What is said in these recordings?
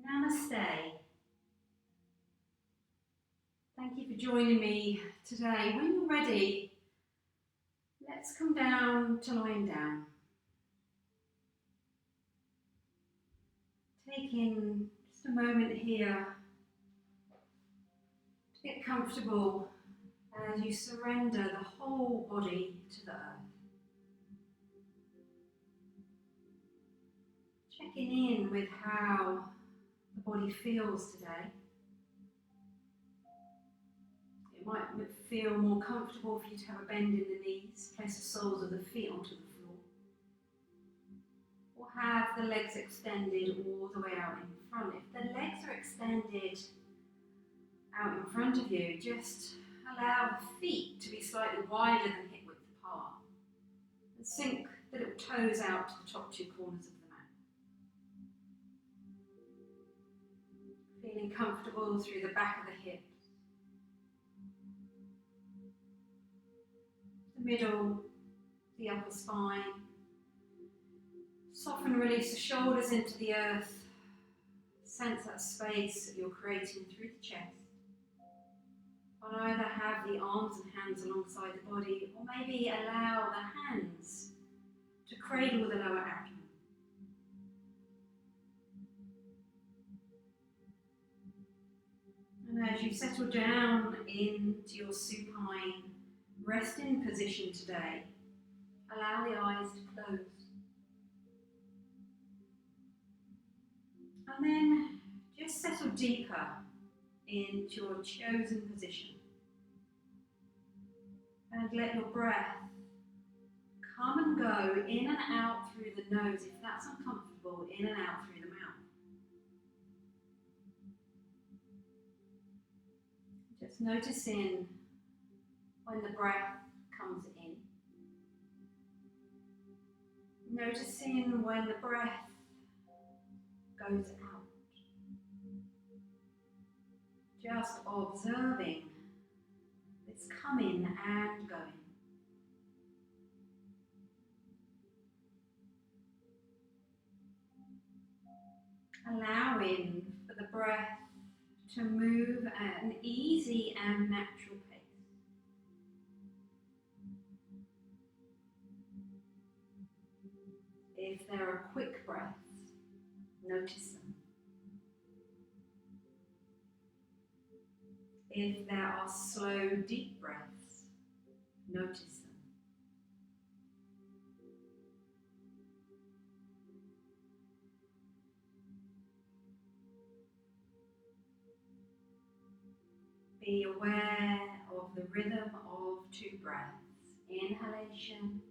Namaste. Thank you for joining me today. When you're ready, let's come down to lying down. Taking just a moment here to get comfortable as you surrender the whole body to the earth. Checking in with how the body feels today. It might feel more comfortable for you to have a bend in the knees, place the soles of the feet onto the floor, or have the legs extended all the way out in front. If the legs are extended out in front of you, just allow the feet to be slightly wider than hip width apart, and sink the little toes out to the top two corners of the mat. Feeling comfortable through the back of the hips, the middle, the upper spine. Soften and release the shoulders into the earth. Sense that space that you're creating through the chest. I'll either have the arms and hands alongside the body, or maybe allow the hands to cradle the lower abdomen. And as you settle down into your supine resting position today, allow the eyes to close. And then just settle deeper into your chosen position. And let your breath come and go in and out through the nose. If that's uncomfortable, in and out through the mouth. Just noticing when the breath comes in. Noticing when the breath goes out. Just observing this coming and going. Allowing for the breath to move at an easy and natural pace. If there are quick breaths, notice them. If there are slow, deep breaths, notice them. Be aware of the rhythm of two breaths, inhalation,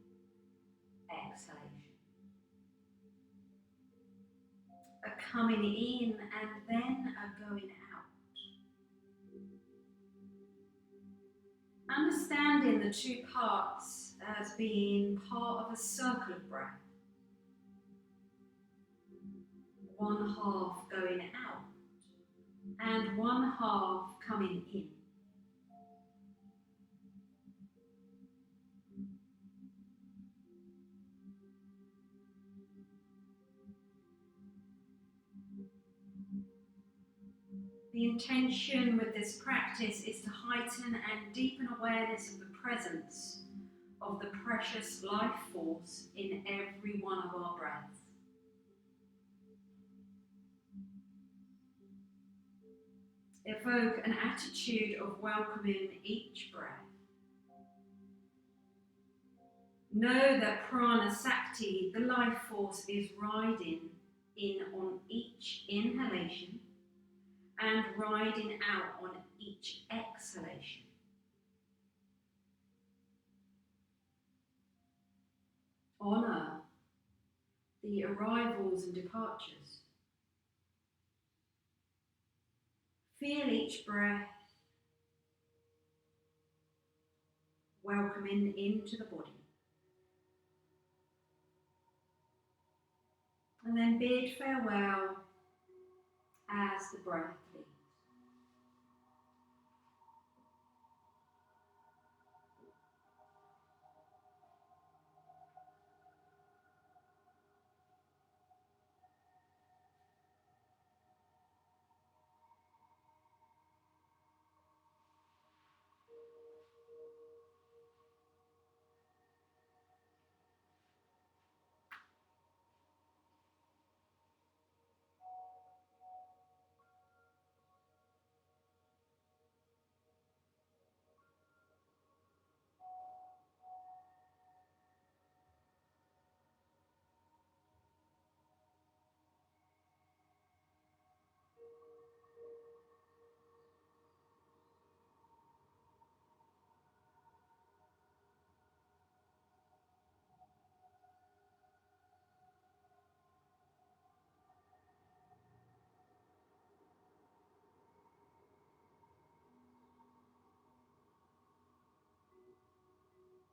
exhalation. A coming in and then a going out. Understanding the two parts as being part of a circle of breath. One half going out and one half coming in. The intention with this practice is to heighten and deepen awareness of the presence of the precious life force in every one of our breaths. Evoke an attitude of welcoming each breath. Know that Prana Sakti, the life force, is riding in on each inhalation and riding out on each exhalation. Honour the arrivals and departures. Feel each breath welcoming into the body. And then bid farewell as the breath leaves.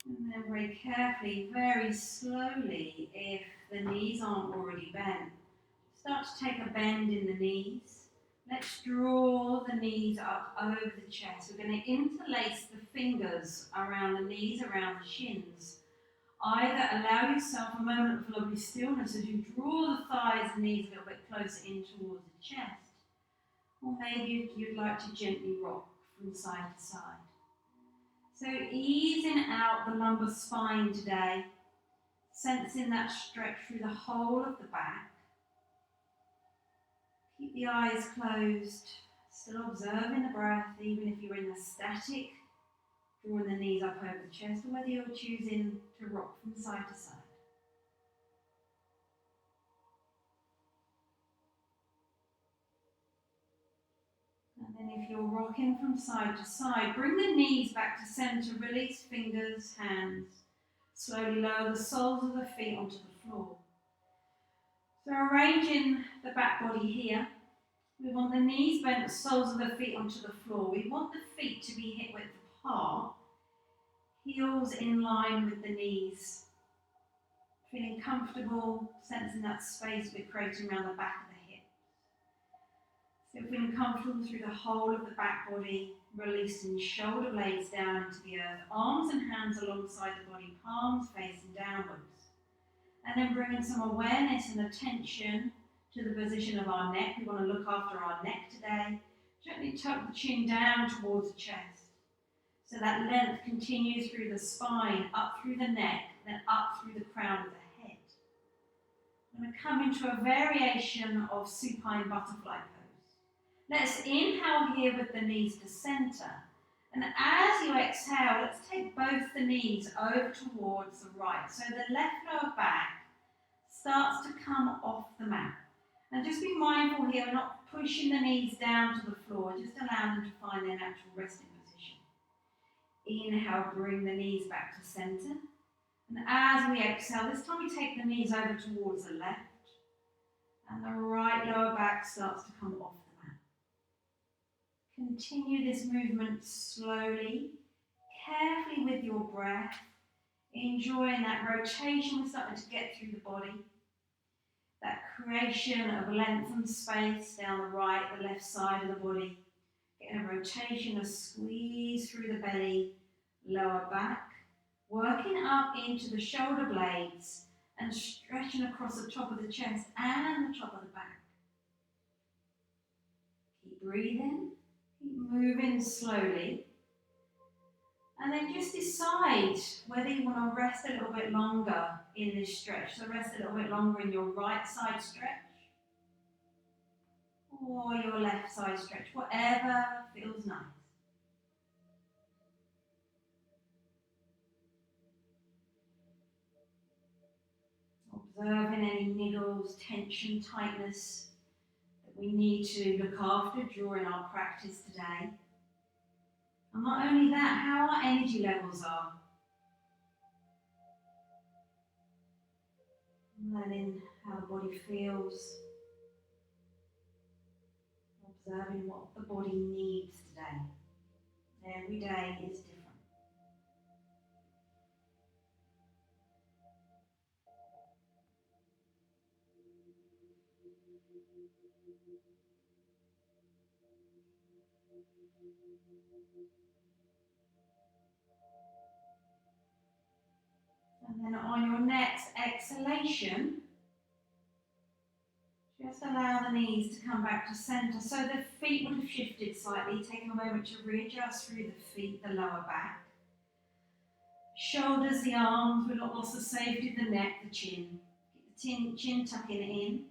And then very carefully, very slowly, if the knees aren't already bent, start to take a bend in the knees. Let's draw the knees up over the chest. We're going to interlace the fingers around the knees, around the shins. Either allow yourself a moment of lovely stillness as you draw the thighs and knees a little bit closer in towards the chest. Or maybe you'd like to gently rock from side to side. So easing out the lumbar spine today, sensing that stretch through the whole of the back. Keep the eyes closed, still observing the breath, even if you're in the static, drawing the knees up over the chest, or whether you're choosing to rock from side to side. And then if you're rocking from side to side, bring the knees back to center, release fingers, hands. Slowly lower the soles of the feet onto the floor. So arranging the back body here, we want the knees bent, the soles of the feet onto the floor. We want the feet to be hip width apart, heels in line with the knees. Feeling comfortable, sensing that space we're creating around the back of the hips. So feeling comfortable through the whole of the back body, releasing shoulder blades down into the earth, arms and hands alongside the body, palms facing downwards. And then bringing some awareness and attention to the position of our neck. We want to look after our neck today. Gently tuck the chin down towards the chest. So that length continues through the spine, up through the neck, then up through the crown of the head. I'm going to come into a variation of supine butterfly pose. Let's inhale here with the knees to center. And as you exhale, let's take both the knees over towards the right. So the left lower back starts to come off the mat. And just be mindful here, we're not pushing the knees down to the floor, just allow them to find their natural resting position. Inhale, bring the knees back to center. And as we exhale, this time we take the knees over towards the left. And the right lower back starts to come off the mat. Continue this movement slowly, carefully with your breath, enjoying that rotation we're starting to get through the body, that creation of lengthened space down the right, the left side of the body, getting a rotation, a squeeze through the belly, lower back, working up into the shoulder blades and stretching across the top of the chest and the top of the back. Keep breathing. Keep moving slowly. And then just decide whether you want to rest a little bit longer in this stretch. So rest a little bit longer in your right side stretch or your left side stretch, whatever feels nice. Observing any niggles, tension, tightness that we need to look after during our practice today. And not only that, how our energy levels are. Learning how the body feels. Observing what the body needs today. Every day is different. And then on your next exhalation, just allow the knees to come back to center. So the feet would have shifted slightly, taking a moment to readjust through the feet, the lower back. Shoulders, the arms, we've not lost the safety of the neck, the chin. Keep the chin tucking it in.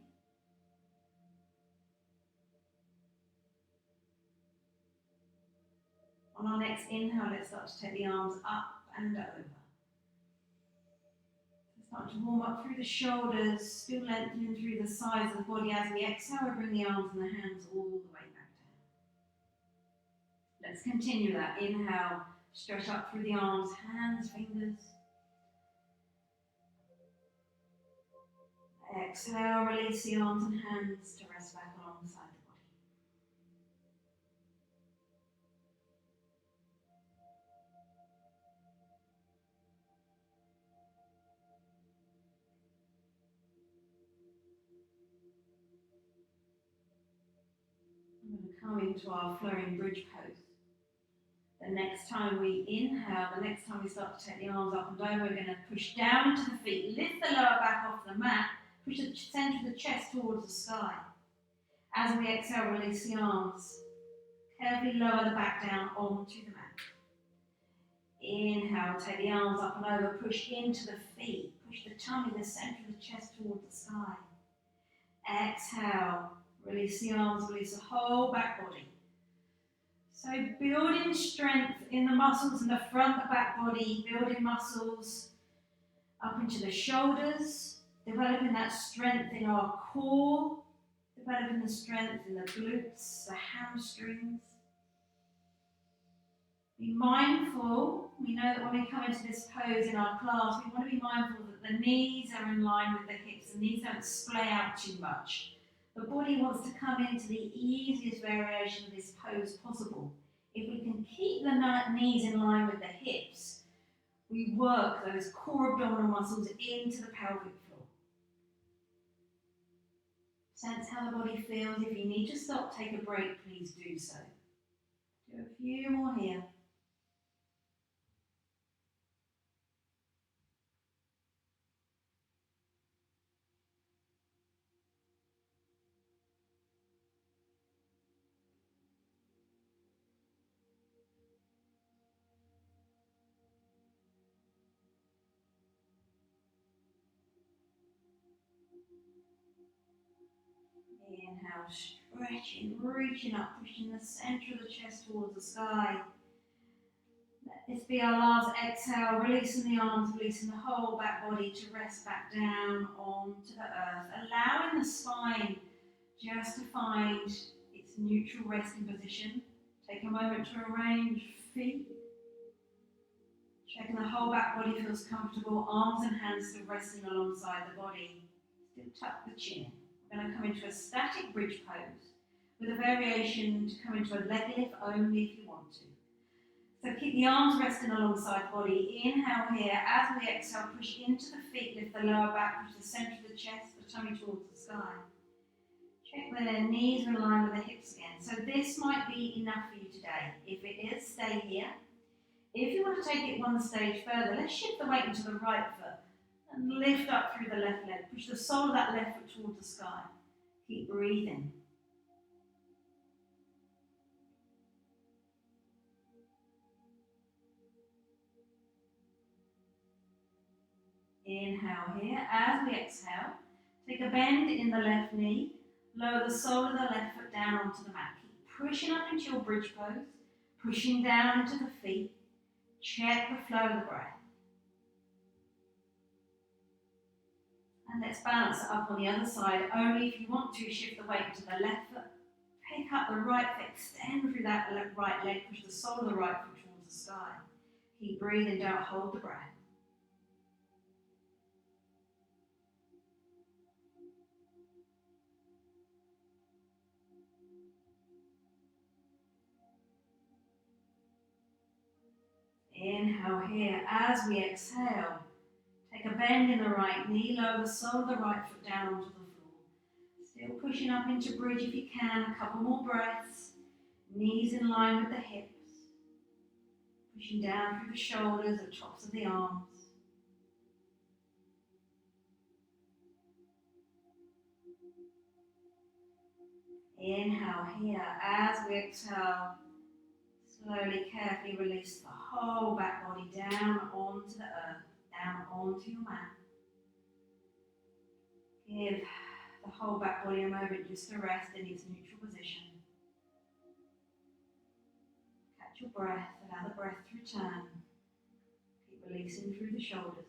On our next inhale, let's start to take the arms up and over. Start to warm up through the shoulders, still lengthening through the sides of the body. As we exhale, we bring the arms and the hands all the way back down. Let's continue that. Inhale, stretch up through the arms, hands, fingers. Exhale, release the arms and hands to rest back alongside the body. come into our flowing bridge pose. The next time we inhale, the next time we start to take the arms up and down, we're going to push down into the feet, lift the lower back off the mat, push the centre of the chest towards the sky. As we exhale, release the arms. Carefully lower the back down onto the mat. Inhale, take the arms up and over, push into the feet, push the tummy, the centre of the chest towards the sky. Exhale, release the arms, release the whole back body. So building strength in the muscles in the front, the back body, building muscles up into the shoulders, developing that strength in our core, developing the strength in the glutes, the hamstrings. Be mindful, we know that when we come into this pose in our class, we want to be mindful that the knees are in line with the hips, the knees don't splay out too much. The body wants to come into the easiest variation of this pose possible. If we can keep the knees in line with the hips, we work those core abdominal muscles into the pelvic floor. Sense how the body feels. If you need to stop, take a break, please do so. Do a few more here. Inhale, stretching, reaching up, pushing the centre of the chest towards the sky. Let this be our last exhale, releasing the arms, releasing the whole back body to rest back down onto the earth, allowing the spine just to find its neutral resting position. Take a moment to arrange feet. Checking the whole back body feels comfortable, arms and hands still resting alongside the body. Still tuck the chin. We're going to come into a static bridge pose with a variation to come into a leg lift only if you want to. So keep the arms resting alongside the body. Inhale here. As we exhale, push into the feet, lift the lower back, push the centre of the chest, the tummy towards the sky. Check where the knees are in line with the hips again. So this might be enough for you today. If it is, stay here. If you want to take it one stage further, let's shift the weight into the right foot and lift up through the left leg. Push the sole of that left foot towards the sky. Keep breathing. Inhale here. As we exhale, take a bend in the left knee. Lower the sole of the left foot down onto the mat. Keep pushing up into your bridge pose, pushing down into the feet. Check the flow of the breath. And let's balance it up on the other side. Only if you want to, shift the weight to the left foot. Pick up the right foot, extend through that right leg, push the sole of the right foot towards the sky. Keep breathing, don't hold the breath. Inhale here. As we exhale, take a bend in the right knee, lower the sole of the right foot down onto the floor. Still pushing up into bridge if you can. A couple more breaths. Knees in line with the hips. Pushing down through the shoulders, the tops of the arms. Inhale here. As we exhale, slowly, carefully release the whole back body down onto the earth, down onto your mat. Give the whole back body a moment just to rest in its neutral position. Catch your breath, allow the breath to return. Keep releasing through the shoulders.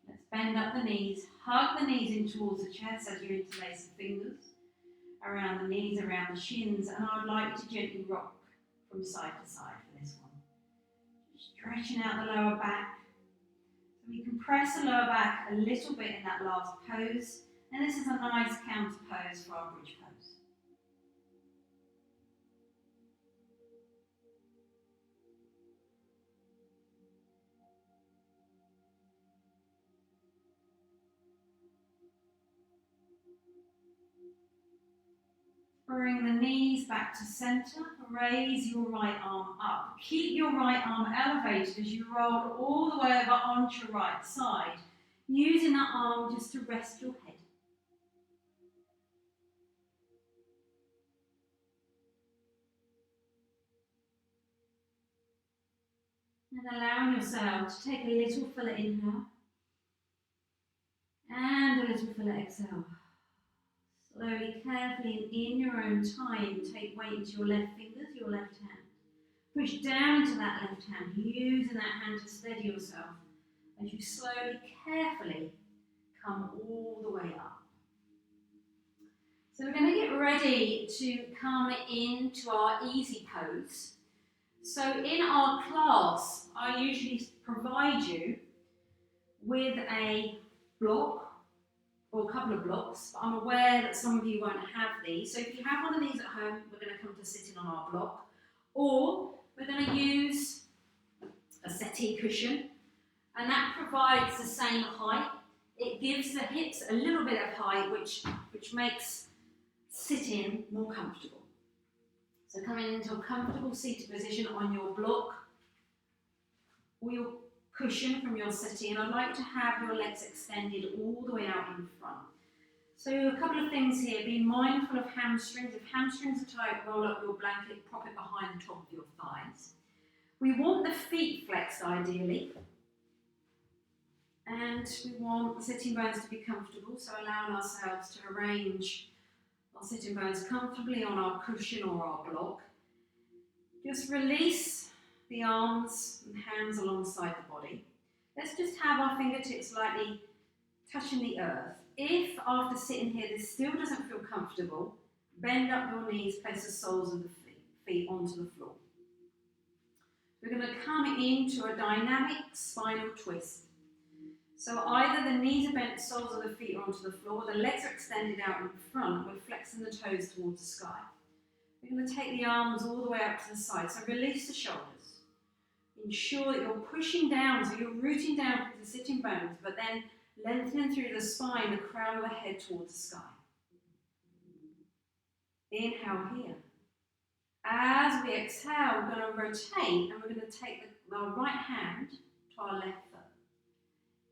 Let's bend up the knees, hug the knees in towards the chest as you interlace the fingers around the knees, around the shins, and I would like you to gently rock from side to side for this one. Just stretching out the lower back. So we can press the lower back a little bit in that last pose, and this is a nice counter pose for our bridge pose. Bring the knees back to centre. Raise your right arm up. Keep your right arm elevated as you roll all the way over onto your right side, using that arm just to rest your head. And allowing yourself to take a little fuller inhale and a little fuller exhale. Slowly, carefully, and in your own time, take weight into your left fingers, your left hand. Push down into that left hand, using that hand to steady yourself as you slowly, carefully come all the way up. So we're going to get ready to come into our easy pose. So in our class, I usually provide you with a block or a couple of blocks, but I'm aware that some of you won't have these. So if you have one of these at home, we're going to come to sitting on our block, or we're going to use a settee cushion, and that provides the same height. It gives the hips a little bit of height, which makes sitting more comfortable. So coming into a comfortable seated position on your block or your cushion from your settee, and I'd like to have your legs extended all the way out in front. So a couple of things here. Be mindful of hamstrings. If hamstrings are tight, roll up your blanket, prop it behind the top of your thighs. We want the feet flexed ideally, and we want the sitting bones to be comfortable, so allowing ourselves to arrange our sitting bones comfortably on our cushion or our block. Just release the arms and hands alongside the body. Let's just have our fingertips lightly touching the earth. If after sitting here this still doesn't feel comfortable, bend up your knees, place the soles of the feet onto the floor. We're going to come into a dynamic spinal twist. So either the knees are bent, the soles of the feet are onto the floor, the legs are extended out in front, we're flexing the toes towards the sky. We're going to take the arms all the way up to the side, so release the shoulders. Ensure that you're pushing down, so you're rooting down through the sitting bones, but then lengthening through the spine, the crown of the head towards the sky. Inhale here. As we exhale, we're going to rotate, and we're going to take our right hand to our left foot.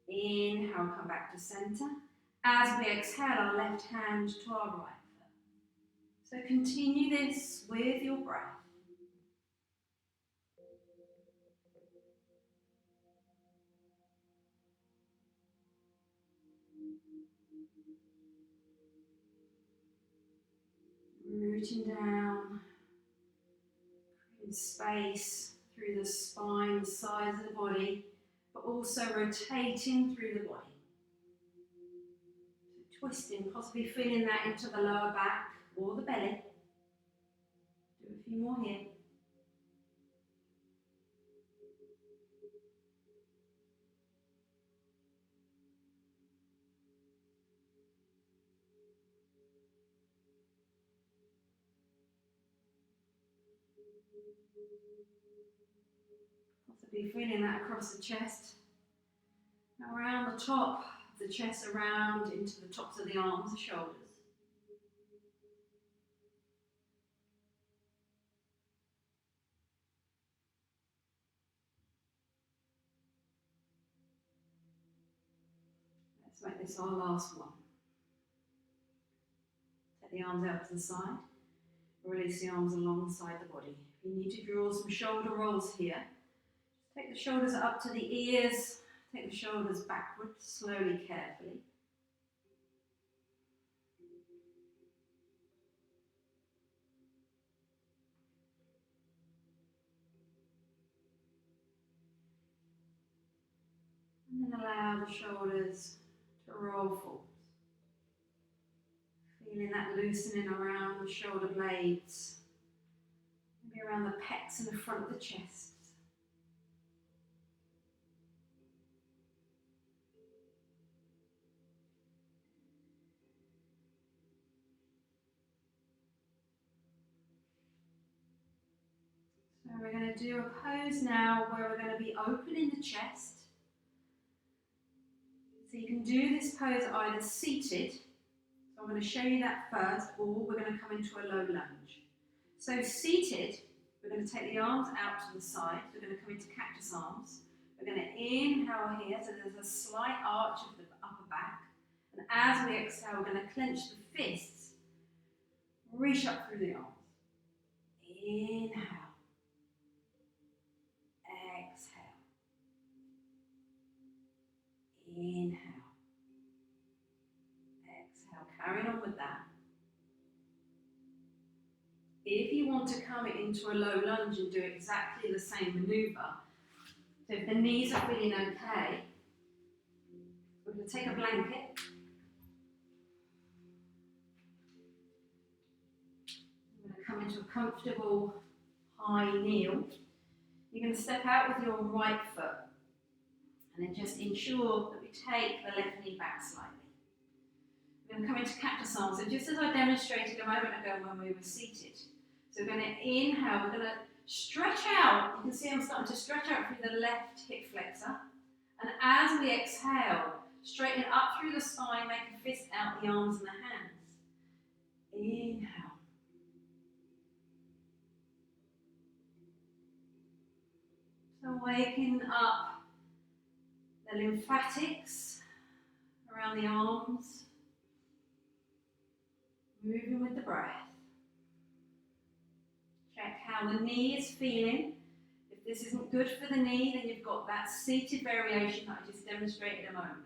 Inhale, come back to centre. As we exhale, our left hand to our right foot. So continue this with your breath. Rooting down, creating space through the spine, the sides of the body, but also rotating through the body. So twisting, possibly feeling that into the lower back or the belly. Do a few more here. Possibly feeling that across the chest, around the top of the chest, around into the tops of the arms, the shoulders. Let's make this our last one. Take the arms out to the side. Release the arms alongside the body. If you need to draw some shoulder rolls here, just take the shoulders up to the ears, take the shoulders backwards, slowly, carefully. And then allow the shoulders to roll forward. Feeling that loosening around the shoulder blades, maybe around the pecs and the front of the chest. So we're going to do a pose now where we're going to be opening the chest. So you can do this pose either seated, So I'm going to show you that first, or we're going to come into a low lunge. So seated, we're going to take the arms out to the side. We're going to come into cactus arms. We're going to inhale here, so there's a slight arch of the upper back. And as we exhale, we're going to clench the fists, reach up through the arms. Inhale. Exhale. Inhale. Exhale. Carrying on with that. If you want to come into a low lunge and do exactly the same maneuver, so if the knees are feeling okay, we're going to take a blanket. We're going to come into a comfortable high kneel. You're going to step out with your right foot and then just ensure that we take the left knee back slightly. We're going to come into cactus arms, so just as I demonstrated a moment ago when we were seated. So we're going to inhale, we're going to stretch out. You can see I'm starting to stretch out through the left hip flexor. And as we exhale, straighten up through the spine, make a fist out the arms and the hands. Inhale. So waking up the lymphatics around the arms, moving with the breath. Check how the knee is feeling. If this isn't good for the knee, then you've got that seated variation that I just demonstrated a moment ago.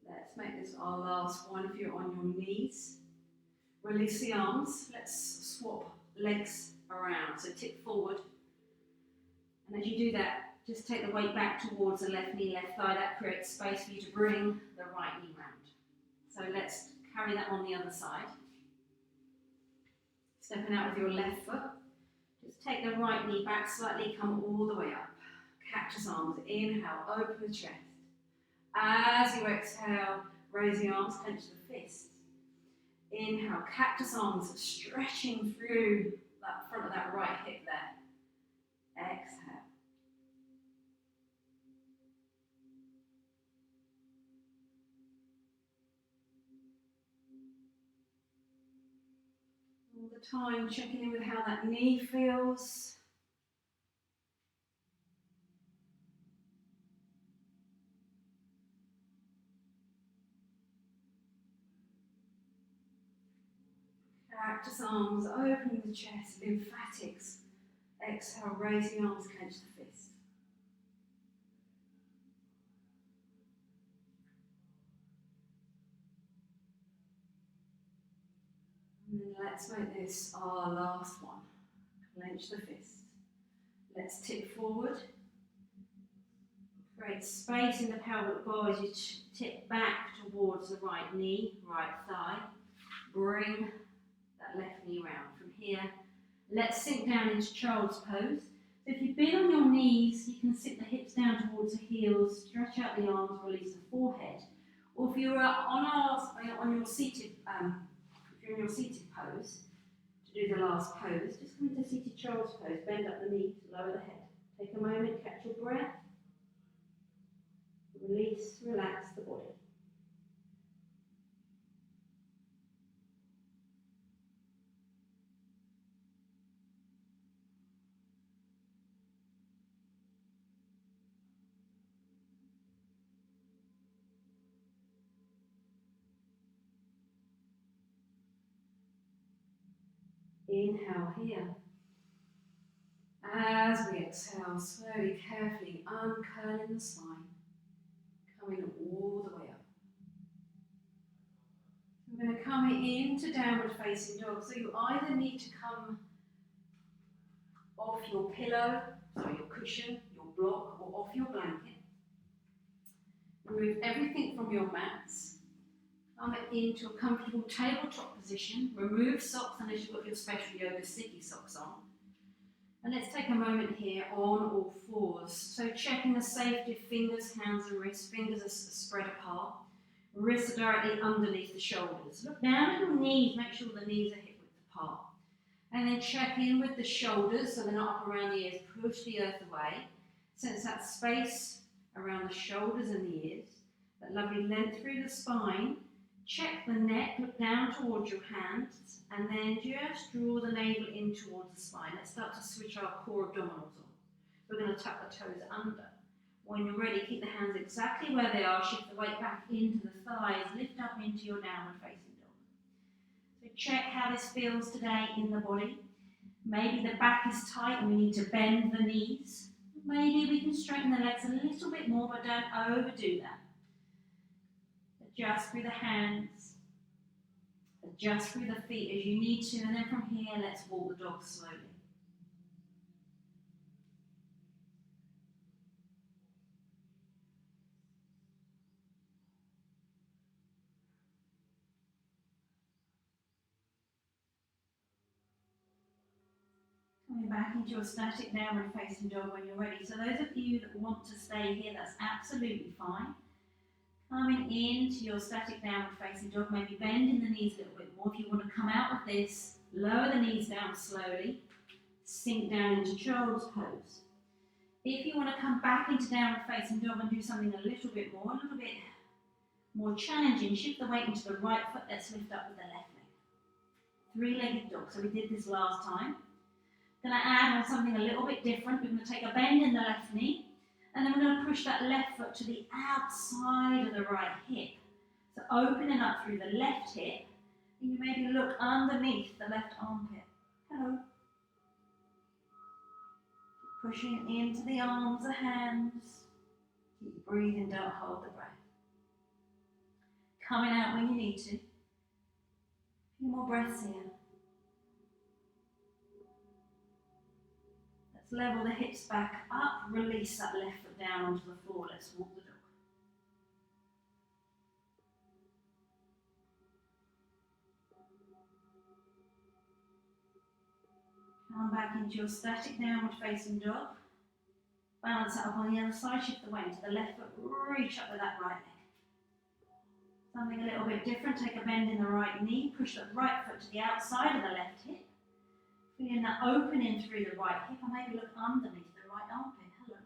Let's make this our last one. If you're on your knees, release the arms. Let's swap legs around. So tip forward. And as you do that, just take the weight back towards the left knee, left thigh. That creates space for you to bring the right knee round. So let's carry that on the other side. Stepping out with your left foot. Just take the right knee back slightly, come all the way up. Cactus arms, inhale, open the chest. As you exhale, raise the arms, clench the fists. Inhale, cactus arms, stretching through that front of that right hip there. Exhale. All the time checking in with how that knee feels. Cactus arms, open the chest, lymphatics. Exhale, raise the arms, clench the fists. And then let's make this our last one. Clench the fist. Let's tip forward. Create space in the pelvic bowl as you tip back towards the right knee, right thigh. Bring that left knee round. From here, let's sink down into child's pose. So if you've been on your knees, you can sit the hips down towards the heels, stretch out the arms, release the forehead. Or if you're on your seated pose, to do the last pose, just come into seated child's pose, bend up the knees, lower the head. Take a moment, catch your breath. Release, relax the body. Inhale here. As we exhale, slowly, carefully uncurling the spine, coming all the way up. I'm going to come into downward facing dog. So you either need to come off your pillow, so your cushion, your block, or off your blanket. Remove everything from your mats. Come into a comfortable tabletop position. Remove socks unless you've got your special yoga sticky socks on. And let's take a moment here on all fours. So checking the safety of fingers, hands and wrists. Fingers are spread apart. Wrists are directly underneath the shoulders. Look down at your knees, make sure the knees are hip width apart. And then check in with the shoulders so they're not up around the ears. Push the earth away. Sense that space around the shoulders and the ears. That lovely length through the spine. Check the neck, look down towards your hands, and then just draw the navel in towards the spine. Let's start to switch our core abdominals on. We're going to tuck the toes under. When you're ready, keep the hands exactly where they are. Shift the weight back into the thighs. Lift up into your downward facing dog. So check how this feels today in the body. Maybe the back is tight and we need to bend the knees. Maybe we can straighten the legs a little bit more, but don't overdo that. Adjust through the hands, adjust through the feet as you need to, and then from here, let's walk the dog slowly. Coming back into your static downward facing dog when you're ready. So those of you that want to stay here, that's absolutely fine. Coming into your static downward facing dog, maybe bending the knees a little bit more. If you want to come out of this, lower the knees down slowly, sink down into child's pose. If you want to come back into downward facing dog and do something a little bit more challenging, shift the weight into the right foot. Let's lift up with the left leg. Three-legged dog. So we did this last time. Going to add on something a little bit different. We're going to take a bend in the left knee, and then we're going to push that left foot to the outside of the right hip. So opening up through the left hip, and you maybe look underneath the left armpit. Hello. Pushing into the arms, the hands. Keep breathing, don't hold the breath. Coming out when you need to. A few more breaths here. Let's level the hips back up, release that left foot down onto the floor. Let's walk the dog. Come back into your static downward facing dog. Balance it up on the other side, shift the weight into the left foot, reach up with that right leg. Something a little bit different, take a bend in the right knee, push the right foot to the outside of the left hip. Feeling that opening through the right hip, and maybe look underneath the right armpit. Hello.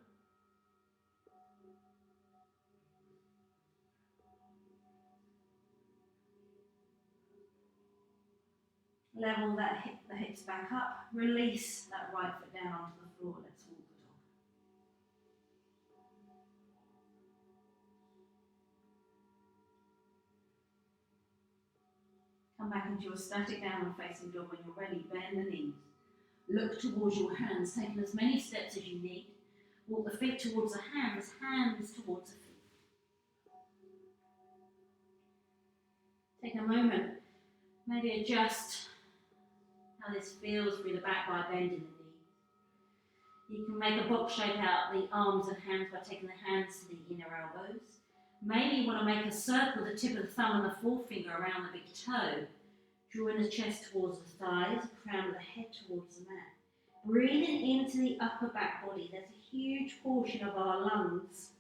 Level that hip, the hips back up, release that right foot down onto the floor. Let's walk the dog. Come back into your static downward facing dog when you're ready. Bend the knees. Look towards your hands, taking as many steps as you need. Walk the feet towards the hands towards the feet. Take a moment, maybe adjust how this feels through the back by bending the knees. You can make a box shape out the arms and hands by taking the hands to the inner elbows. Maybe you want to make a circle, the tip of the thumb and the forefinger around the big toe. Drawing the chest towards the thighs, crown of the head towards the mat. Breathing into the upper back body. There's a huge portion of our lungs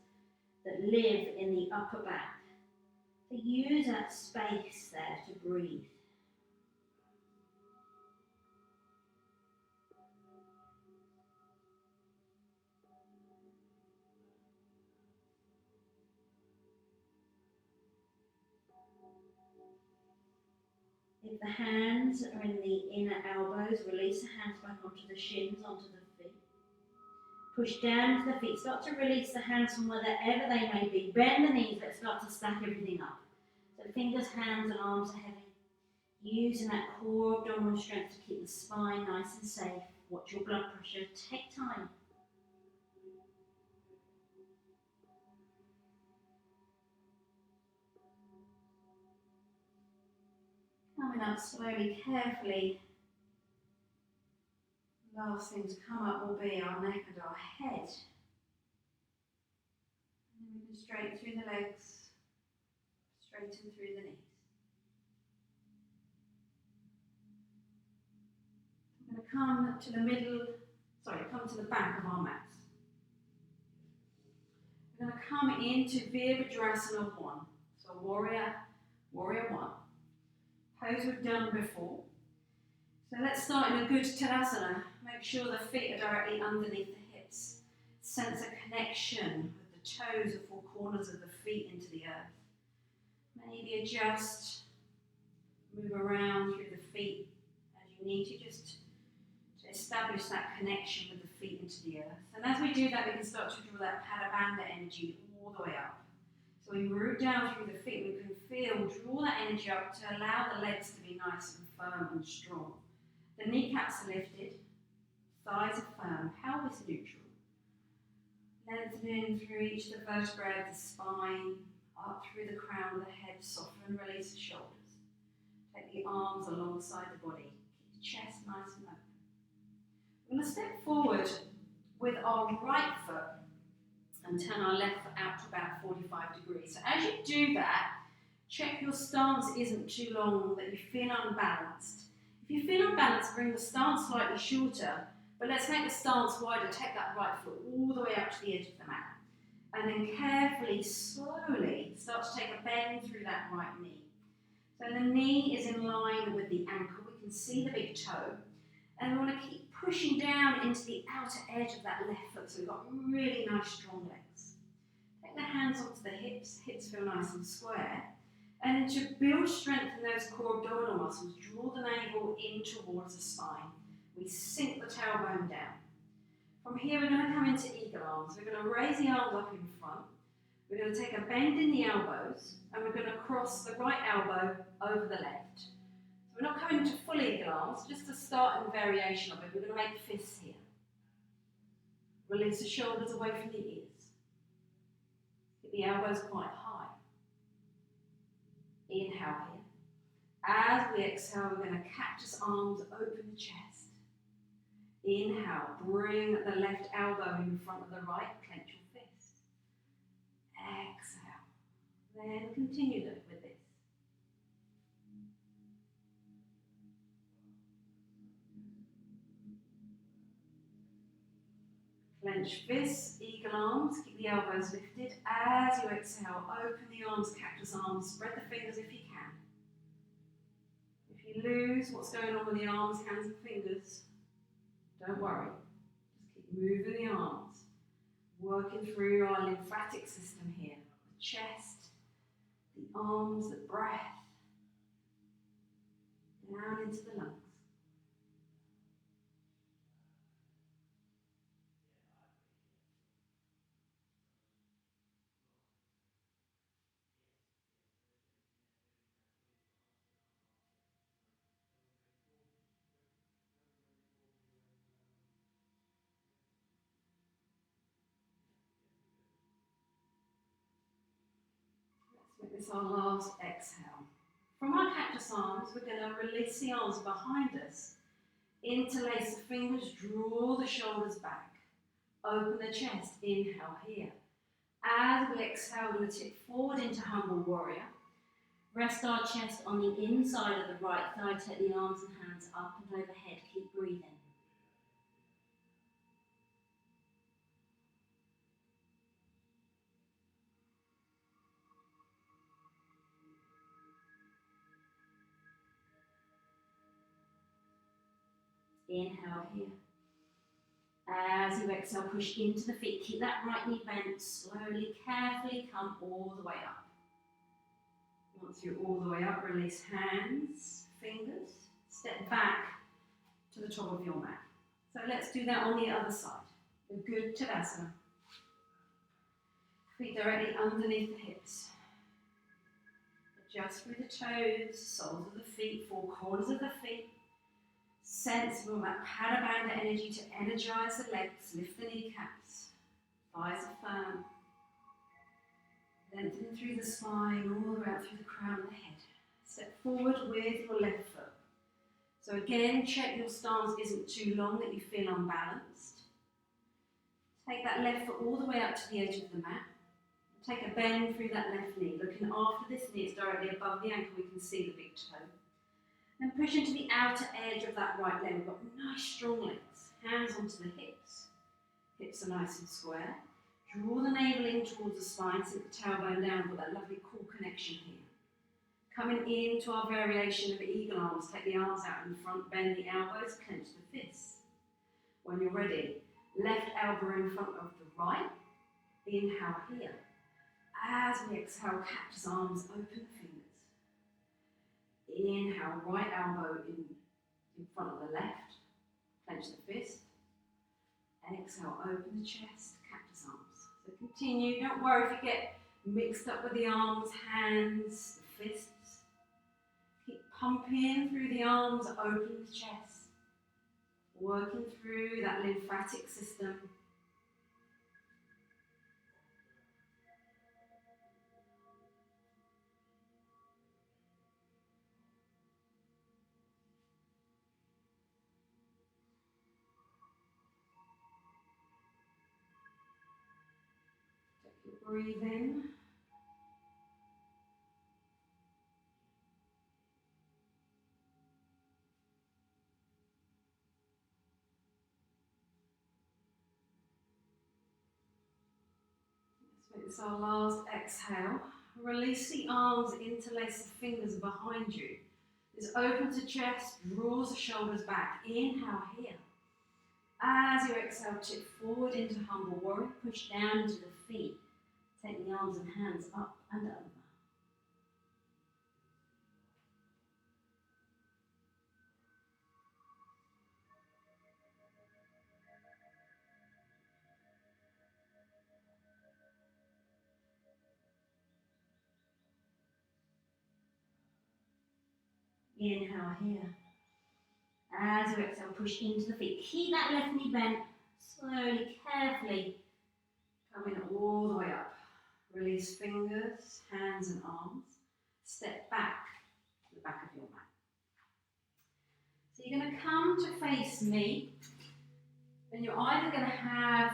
that live in the upper back. So use that space there to breathe. If the hands are in the inner elbows, release the hands back onto the shins, onto the feet. Push down to the feet. Start to release the hands from wherever they may be. Bend the knees. Let's start to stack everything up. So fingers, hands and arms are heavy. Using that core abdominal strength to keep the spine nice and safe. Watch your blood pressure. Take time. Coming up slowly, carefully. Last thing to come up will be our neck and our head. And then we can straighten through the legs, straighten through the knees. I'm going to come to the middle come to the back of our mat. We're going to come into Virabhadrasana 1. So warrior 1. Pose we've done before. So let's start in a good Tadasana. Make sure the feet are directly underneath the hips. Sense a connection with the toes, the four corners of the feet into the earth. Maybe adjust, move around through the feet as you need to, just to establish that connection with the feet into the earth. And as we do that, we can start to draw that Pada Bandha energy all the way up. So we root down through the feet, we can draw that energy up to allow the legs to be nice and firm and strong. The kneecaps are lifted, thighs are firm, pelvis neutral. Lengthening through each of the vertebrae of the spine, up through the crown of the head, soften and release the shoulders. Take the arms alongside the body, keep the chest nice and open. We're going to step forward with our right foot and turn our left foot out to about 45 degrees. So as you do that, check your stance isn't too long, that you feel unbalanced. If you feel unbalanced, bring the stance slightly shorter, but let's make the stance wider. Take that right foot all the way up to the edge of the mat. And then carefully, slowly, start to take a bend through that right knee. So the knee is in line with the ankle. We can see the big toe. And we want to keep pushing down into the outer edge of that left foot. So we've got really nice, strong legs. Take the hands onto the hips. Hips feel nice and square. And then to build strength in those core abdominal muscles, draw the navel in towards the spine. We sink the tailbone down. From here, we're going to come into eagle arms. We're going to raise the arms up in front. We're going to take a bend in the elbows, and we're going to cross the right elbow over the left. So we're not coming into full eagle arms, just a start and variation of it. We're going to make fists here. Release the shoulders away from the ears. Get the elbows quite high. Inhale here. As we exhale, we're going to cactus arms, open the chest. Inhale, bring the left elbow in front of the right, clench your fist. Exhale. Then continue with this. Clench fists, eagle arms, keep the elbows lifted. As you exhale, open the arms, cactus arms, spread the fingers if you can. If you lose what's going on with the arms, hands and fingers, don't worry. Just keep moving the arms, working through our lymphatic system here. The chest, the arms, the breath, down into the lungs. Make this our last exhale. From our cactus arms, we're going to release the arms behind us, interlace the fingers, draw the shoulders back, open the chest, inhale here. As we exhale, we're going to tip forward into humble warrior. Rest our chest on the inside of the right thigh, take the arms and hands up and overhead, keep breathing. Inhale here. As you exhale, push into the feet. Keep that right knee bent. Slowly, carefully come all the way up. Once you're all the way up, release hands, fingers. Step back to the top of your mat. So let's do that on the other side. A good Tadasana. Feet directly underneath the hips. Adjust through the toes, soles of the feet, four corners of the feet. Sense all that Pada Bandha energy to energize the legs, lift the kneecaps, thighs are firm. Lengthening through the spine, all the way out through the crown of the head. Step forward with your left foot. So again, check your stance isn't too long, that you feel unbalanced. Take that left foot all the way up to the edge of the mat. Take a bend through that left knee. Looking after this knee, it's directly above the ankle, we can see the big toe. Then push into the outer edge of that right leg. We've got nice strong legs. hands onto the hips. Hips are nice and square. Draw the navel in towards the spine, sink the tailbone down, got that lovely core connection here. Coming into our variation of eagle arms, take the arms out in front, bend the elbows, clench the fists. When you're ready, left elbow in front of the right, inhale here. As we exhale, cactus arms, open the fingers. Inhale, right elbow in front of the left, clench the fist. Exhale, open the chest, cactus arms. So continue, don't worry if you get mixed up with the arms, hands, the fists. Keep pumping through the arms, open the chest. Working through that lymphatic system. Take your breathe in. It's our last exhale. Release the arms, interlace the fingers behind you. This opens the chest, draws the shoulders back. Inhale here. As you exhale, tip forward into humble warrior. Push down into the feet. Take the arms and hands up and over. Inhale here. As you exhale, push into the feet. Keep that left knee bent. Slowly, carefully, coming all the way up. Release fingers, hands and arms. Step back to the back of your mat. So you're going to come to face me. And you're either going to have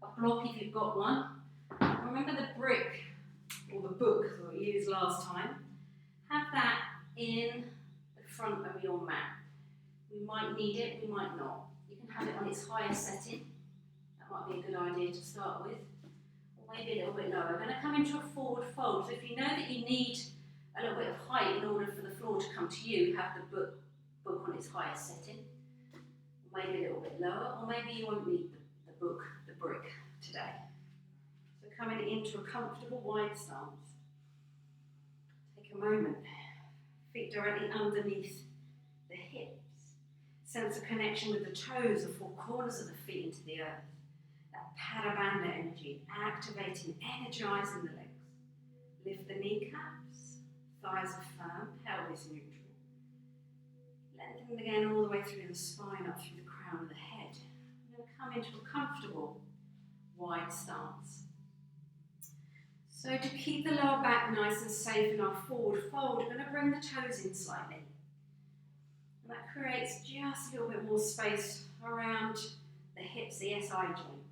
a block if you've got one. Remember the brick or the book that we used last time. Have that in the front of your mat. We might need it, we might not. You can have it on its highest setting. That might be a good idea to start with. Or maybe a little bit lower. We're going to come into a forward fold. So if you know that you need a little bit of height in order for the floor to come to you, have the book on its highest setting. Or maybe a little bit lower. Or maybe you won't need the brick today. So coming into a comfortable wide stance. Take a moment. Feet directly underneath the hips. Sense a connection with the toes, the four corners of the feet into the earth. That Pada Bandha energy, activating, energizing the legs. Lift the kneecaps, thighs are firm, pelvis neutral. Lengthen again all the way through the spine, up through the crown of the head. We're going to come into a comfortable wide stance. So to keep the lower back nice and safe in our forward fold, we're going to bring the toes in slightly. And that creates just a little bit more space around the hips, the SI joint.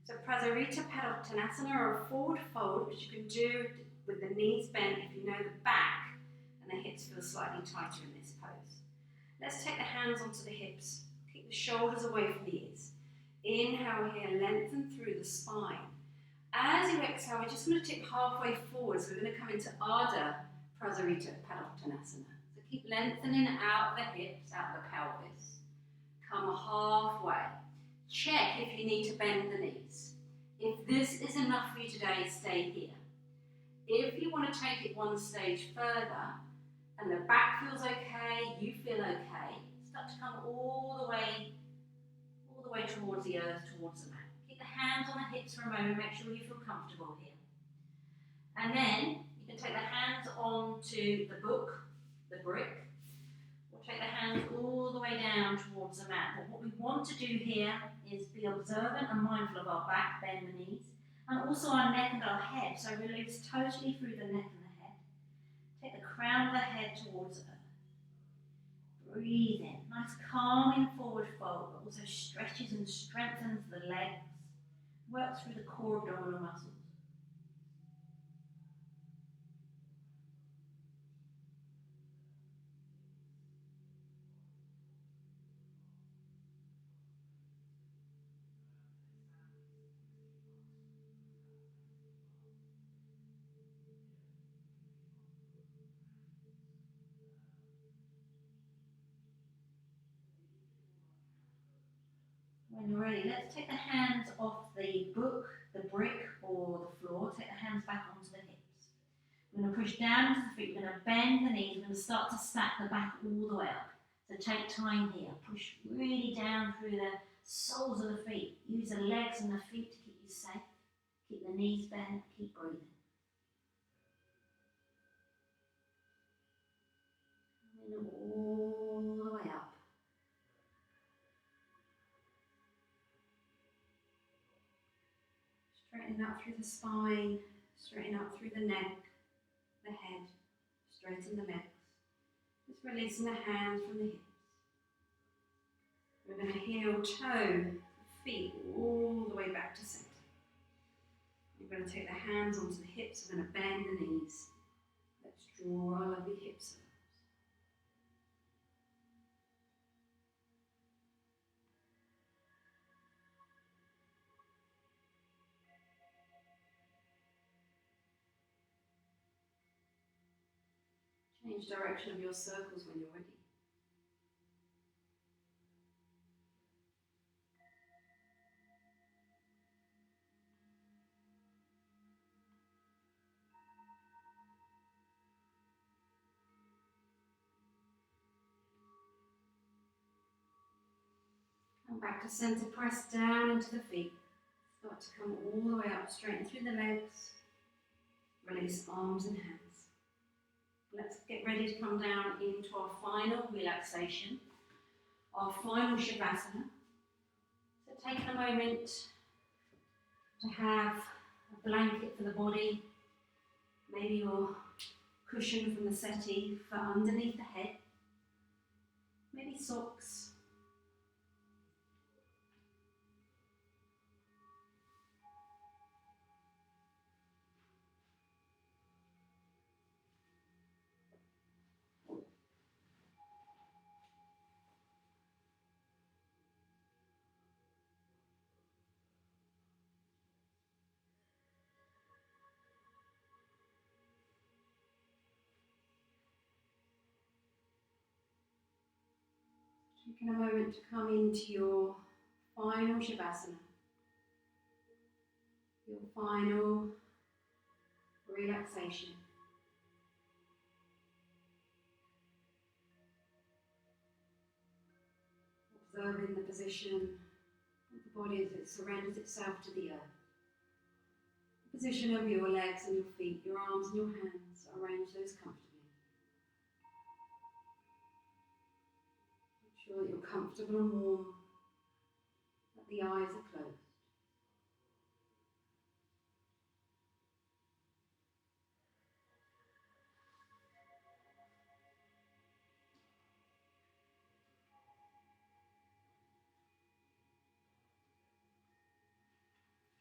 So Prasarita Padottanasana, or a forward fold, which you can do with the knees bent if you know the back and the hips feel slightly tighter in this pose. Let's take the hands onto the hips. Keep the shoulders away from the ears. Inhale here, lengthen through the spine. As you exhale, we're just going to tip halfway forward, so we're going to come into Ardha Prasarita Padottanasana. So keep lengthening out the hips, out the pelvis. Come halfway. Check if you need to bend the knees. If this is enough for you today, stay here. If you want to take it one stage further, and the back feels okay, you feel okay, start to come all the way towards the earth, towards the mat. Keep the hands on the hips for a moment, make sure you feel comfortable here. And then you can take the hands onto the book, the brick, or take the hands all the way down towards the mat. But what we want to do here is be observant and mindful of our back, bend the knees, and also our neck and our head. So release totally through the neck and the head. Take the crown of the head towards earth. Breathe in. Nice calming forward fold, but also stretches and strengthens the legs. Works through the core abdominal muscles. When you're ready, let's take the hands off the book, the brick or the floor. Take the hands back onto the hips. We're going to push down into the feet. We're going to bend the knees. We're going to start to stack the back all the way up. So take time here. Push really down through the soles of the feet. Use the legs and the feet to keep you safe. Keep the knees bent. Keep breathing. And all the way up. Straighten up through the spine. Straighten up through the neck, the head. Straighten the legs. Just releasing the hands from the hips. We're going to heel toe the feet all the way back to centre. We're going to take the hands onto the hips. We're going to bend the knees. Let's draw our lovely hips up. Change direction of your circles when you're ready. Come back to centre, press down into the feet. Start to come all the way up, straighten through the legs. Release arms and hands. Let's get ready to come down into our final relaxation, our final Shavasana. So taking a moment to have a blanket for the body, maybe your cushion from the settee for underneath the head, maybe socks. Taking a moment to come into your final Shavasana, your final relaxation. Observing the position of the body as it surrenders itself to the earth. The position of your legs and your feet, your arms and your hands, arrange those comfortably. Make sure that you're comfortable and warm, that the eyes are closed.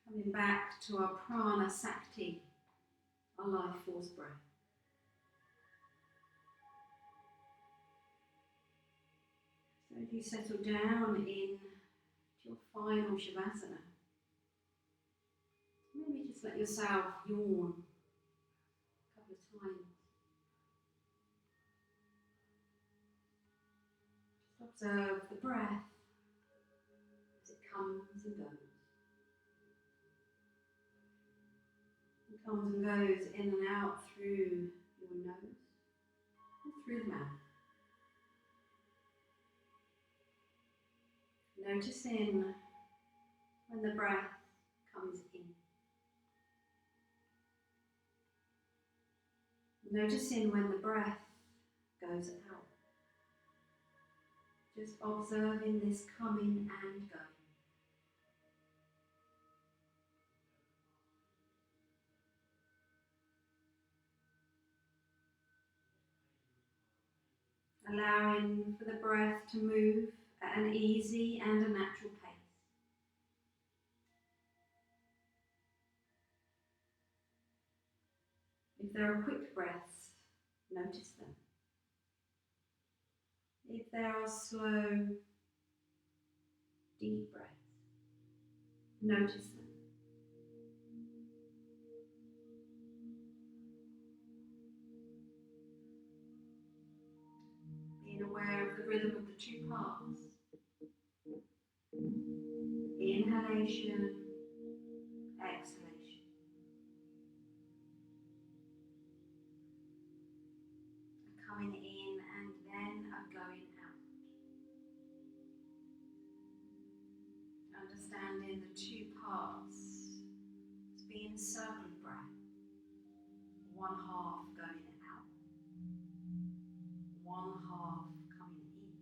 Coming back to our Prana Sakti, our life force breath. So as you settle down in your final Shavasana, maybe just let yourself yawn a couple of times. Just observe the breath as it comes and goes. It comes and goes in and out through your nose and through the mouth. Noticing when the breath comes in. Noticing when the breath goes out. Just observing this coming and going. Allowing for the breath to move at an easy and a natural pace. If there are quick breaths, notice them. If there are slow, deep breaths, notice them. Being aware of the rhythm of the two parts. inhalation, exhalation. A coming in and then a going out. Understanding the two parts as being circle of breath. One half going out, one half coming in.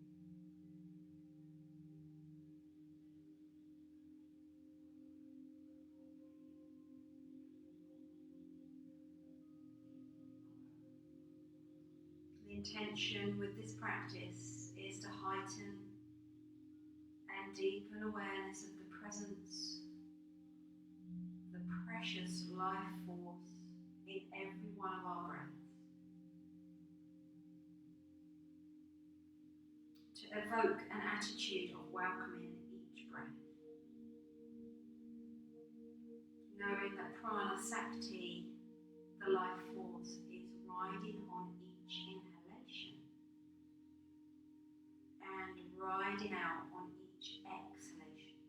The intention with this practice is to heighten and deepen awareness of the presence, the precious life force in every one of our breaths. To evoke an attitude of welcoming each breath. Knowing that Prana Sakti, the life force, is riding on each inhalation and riding out on each exhalation.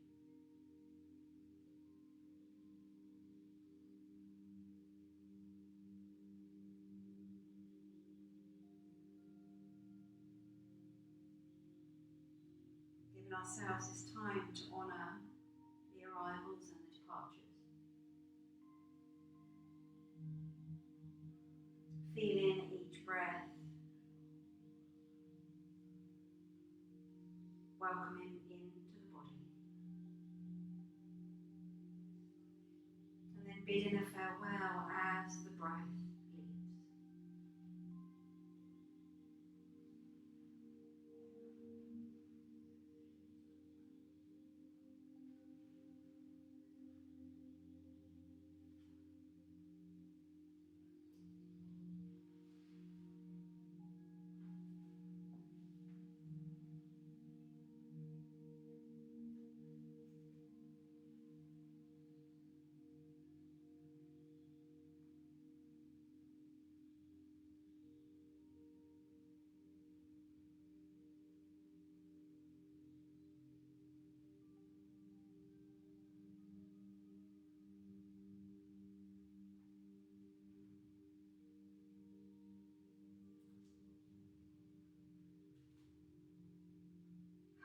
Giving ourselves this time to honour the arrivals and the departures. Feeling each breath, welcoming into the body. And then bidding a farewell as the breath leaves.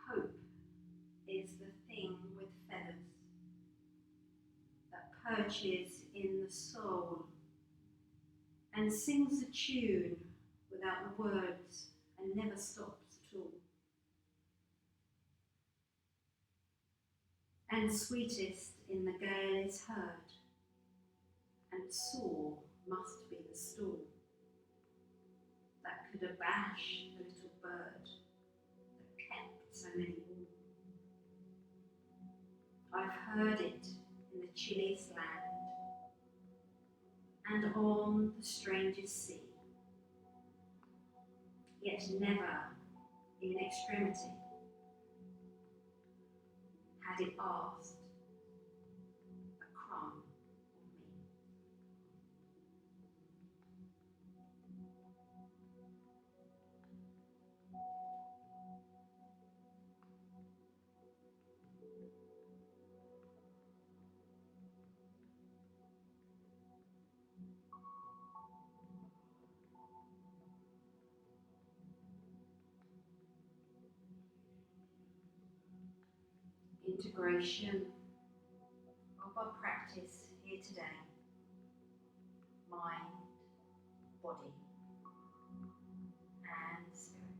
Hope is the thing with feathers that perches in the soul and sings a tune without the words and never stops at all. And sweetest in the gale is heard, and sore must be the storm that could abash the little bird that kept so many warm. I've heard it in the chilliest land and on the strangest sea, yet never in extremity had it asked a crumb of me. Integration of our practice here today, mind, body, and spirit.